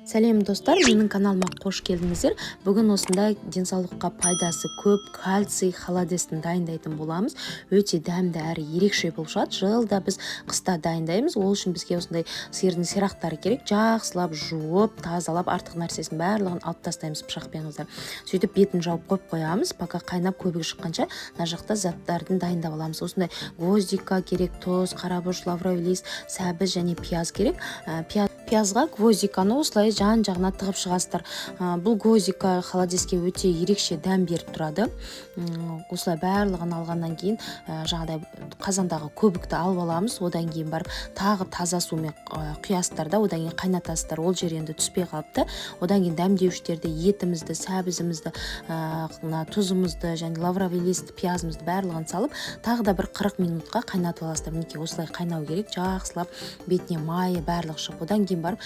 Сәлем достар, менің каналыма қош келдіңіздер. Бүгін осындай денсаулыққа пайдасы көп кальций холодесін дайындайтын боламыз. Өте дәмді әрі ерекше болып шығады. Жылда біз қыста дайындаймыз. Ол үшін бізге осындай сиырдың сирақтары керек. Жақсылап жуып, тазалап, артық нәрсесін барлығын алып тастаймыз пышақпен. Сөйтіп бетін жауып қойып қоямыз. Пока қайнап көбігі шыққанша мына жақта заттарын дайындап аламыз. Осындай гвоздика керек, тұз, қарабош, лавровый лист, сәбіз және пияз керек. Пиязға гвоздиканы осылай жан-жағына тығып шығасыздар. Бұл гвоздика холодеске өте ерекше дәм беріп тұрады. Осылай барлығын алғаннан кейін жаңағыдай қазандағы көбікті алып аламыз. Одан кейін барып тағы таза сумен құясыздар да, одан кейін қайнатасыздар. Ол жер енді түспей қалыпты. Одан кейін дәмдеуіштерді, етімізді, сәбізімізді, тұзымызды және лавровый лист, пиязымызды барлығын салып, тағы да бір 40 минутқа қайнатып аласыздар. Мінекей осылай қайнау керек, жақсылап бетіне майы барлығы шығып. Одан кейін барып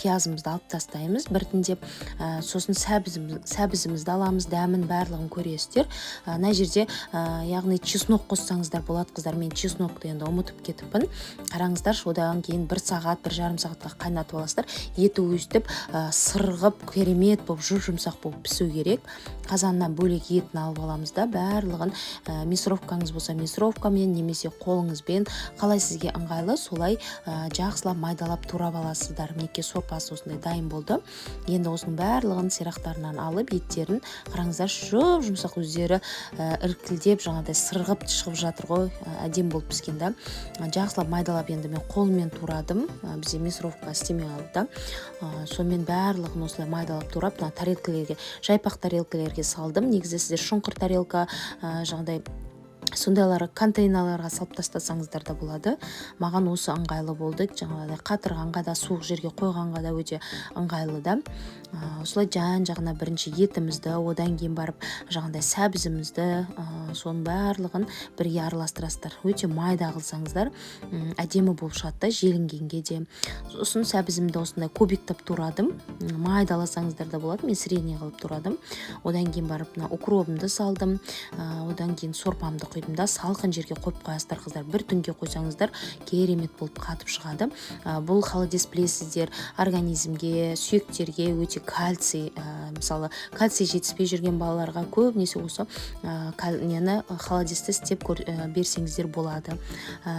пиязымызды алып тастаймыз біртіндеп. Сосын сәбізімізді аламыз, дәмін барлығын көресіздер. Мына жерде яғни чеснок қоссаңыздар болады қыздар. Мен чеснокты енді ұмытып кетіппін. Қараңыздар, одан кейін 1 сағат, 1,5 сағатқа қайнатып аласыздар. Еті өстіп, сырғып, керемет болып, жұмсақ болып пісу керек. Қазаннан бөлек етін алып аламыз да, барлығын мясорубкаңыз болса мясорубкамен, немесе қолыңызбен, қалай сізге ыңғайлы, солай жақсылап майдалап турап аласыздар. Мінекей сорпасы осындай дайын болды. Енді осының барлығын сирақтарынан алып, еттерін қараңыздар, жұмсақ өздері іркілдеп, жаңағыдай сырғып шығып жатыр ғой, әдем болып піскен да. Жақсылап майдалап енді мен қолыммен турадым. Бізде мясорубка істемей қалды да. Сонымен барлығын осылай майдалап турап, тарелкалерге, жайпақ тарелкалерге салдым. Негізі сіздер шұңқыр тарелка, жаңағыдай сондайлары контейнерларға салып тастасаңыздар да болады. Маған осы ыңғайлы болды. Жаңағыдай қатырғанға да, суық жерге қойғанға да өте ыңғайлы да. Осылай жан-жағына бірінші етімізді, одан кейін барып жаңағыдай сәбізімізді, соның барлығын бірге араластырасыздар. Өте майда қылсаңыздар, әдемі болып шығады да, желінгенге де. Сосын сәбізімді осындай кубиктап турадым. Майдаласаңыздар да болады. Мен средний қылып турадым. Одан кейін барып укробымды салдым. Одан кейін сорпамды құйдым да, салқын жерге қойып қоясыздар қыздар. Бір түнге қойсаңыздар керемет болып қатып шығады. Бұл холодес білесіздер, организмге, сүйектерге өте кальций, мысалы кальций жетіспей жүрген балаларға көбінесе осы холодесті істеп берсеңіздер болады.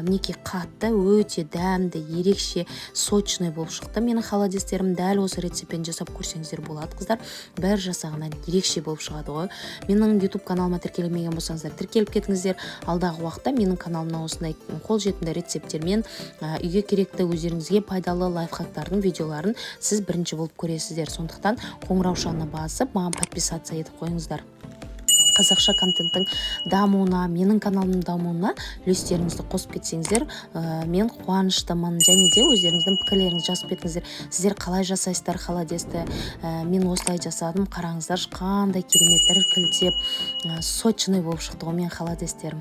Мінекей қатты, өте дәмді, ерекше, сочный болып шықты. Менің холодестерім дәл осы рецептпен жасап көрсеңіздер болады қыздар. Бір жасағынан ерекше болып шығады ғой. Менің YouTube каналыма тіркелмеген болсаңыздар, тіркеліп кетіңіздер. Алдағы уақытта менің каналымда осындай қолжетімді рецепттермен үйге керекті, өздеріңізге пайдалы лайфхактардың видеоларын сіз бірінші болып көресіздер. Сондықтан қоңыраушаны басып, маған подписаться етіп қойыңыздар. Қазақша контенттің дамуына, менің каналымның дамуына үлестеріңізді қосып кетсеңіздер, мен қуаныштымын. Және де өздеріңіздің пікірлеріңізді жазып кетіңіздер. Сіздер қалай жасайсыздар холодесті? Мен осылай жасадым, қараңыздар, қандай керемет іркілдеп, сочный болып шықты ғой мен холодестерім.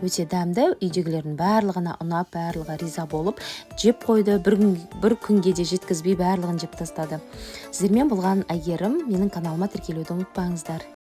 Өте дәмді, үйдегілердің барлығына ұнап, барлығы риза болып жеп қойды. Бір күнге де жеткізбей барлығын жеп тастады. Сіздермен болған Әйгерім. Менің каналыма тіркелуді ұмытпаңыздар.